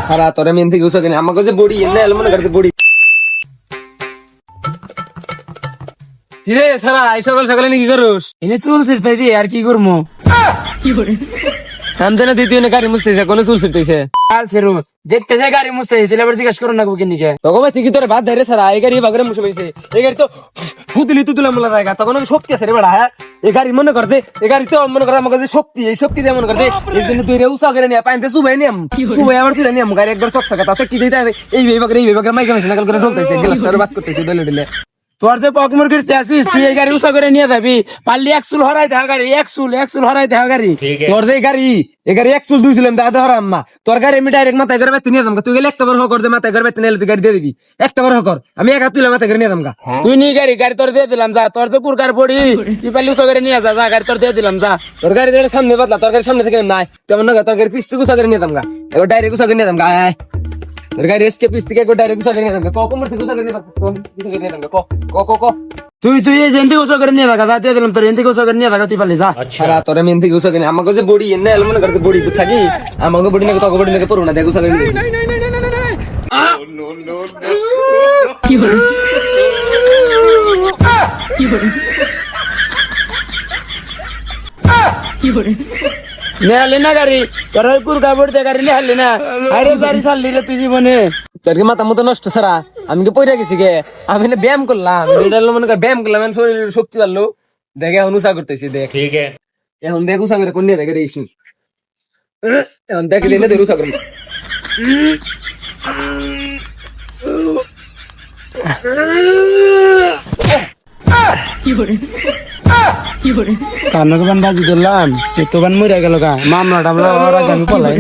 সারা তোরে মেন থেকে উসা কেন আমাকে যে বডি এনে এল মনে করতে বডি হিরে সারা এই সকাল সকালে কি করস এনে চুল ছিড়তাই দি আর কি করমু আমদানা দিতে এনে গাড়ি মুছতেছে কোন চুল ছিটতেছে কাল ছেড়ু দেখতে যাই গাড়ি মুছতে দিলে আবার জিজ্ঞাসা করো না কেন নিকে তখন ঠিকই তোর ভাত ধরে সারা এই গাড়ি বাগরে মুছে পাইছে এই গাড়ি তো ফুদিলি তুতুলা মোলা জায়গা তখন আমি শক্তি আছে রে বড়া হ্যাঁ এই গাড়ি মনে করতে এই গাড়ি তো মনে করে আমাকে যে শক্তি এই শক্তি দিয়ে মনে করতে এই জন্য তুই রে উসা করে নিয়ে পাইতে সুবাই নিয়াম সুবাই আবার তুই নিয়াম গাড়ি একবার চকচকা তাতে কি দিতে এই বিভাগের মাইকা মেশিন নাকাল করে ঢুকতেছে গ্লাসটার বাত করতেছে ডলে ডলে তোর যে পকমর করতে আসিস তুই এই গাড়ি উসা করে নিয়ে যাবি পারলি এক চুল হরাই দেওয়া গাড়ি এক চুল হরাই দেওয়া গাড়ি তোর যে গাড়ি এই গাড়ি এক চুল দুই চুল দাদা হরাম মা তোর গাড়ি আমি ডাইরেক্ট মাথায় করে বেতে নিয়ে যাম তুই গেলে একটা বার হকর দে মাথায় করে বেতে নিয়ে তুই গাড়ি দিয়ে দিবি একটা বার হকর আমি একা তুলে মাথায় করে নিয়ে যাম তুই নিয়ে গাড়ি তোর দিয়ে দিলাম যা তোর যে কুরকার পড়ি তুই পারলি উসা করে নিয়ে যা গাড়ি তোর দিয়ে দিলাম যা তোর গাড়ি সামনে বাদলা তোর গাড়ি সামনে থেকে নাই তেমন না তোর গাড়ি পিস্তি গুছা করে নিয়ে যাম এবার ডাইরেক্ট গুছা করে নিয়ে যাম তোর গাড়ি এসকে পিস্তি কে ডাইরেক্ট গুছা করে নিয়ে যাম কোমর থেকে গুছা করে নিয়ে যাম ক তুই এই জেন্তি উসা করে নিয়ে যা দিয়ে দিলাম তোর এন্তি উসা করে নিয়ে যা তুই পারলি যা সারা তোরে মেন থেকে গুছা করে আমাকে যে বডি এনে এল মনে করতে বডি বুঝছা কি আমাকে বডি নাকি তোকে বডি নাকি পড়ো না দেখ গুছা করে নিয়ে নেহালি না গাড়ি তোর ওই কুরকার পড়তে গাড়ি নেহালি না আরে গাড়ি চাললি রে তুই জীবনে তোর কি মাথা মতো নষ্ট সারা আমি কি পয়রা গেছি গে আমি না ব্যায়াম করলাম এটা মনে কর ব্যায়াম করলাম শরীরের শক্তি বাড়লো দেখে এখন উষা করতেছি দেখ ঠিক এখন দেখ উষা করে কোন নিয়ে দেখে রেছি এখন দেখ দিনে দেখ উষা করবো কান্নকে বান বাজি ধরলাম এত বান মরে গেল গা মামলা টামলা আমি পলাই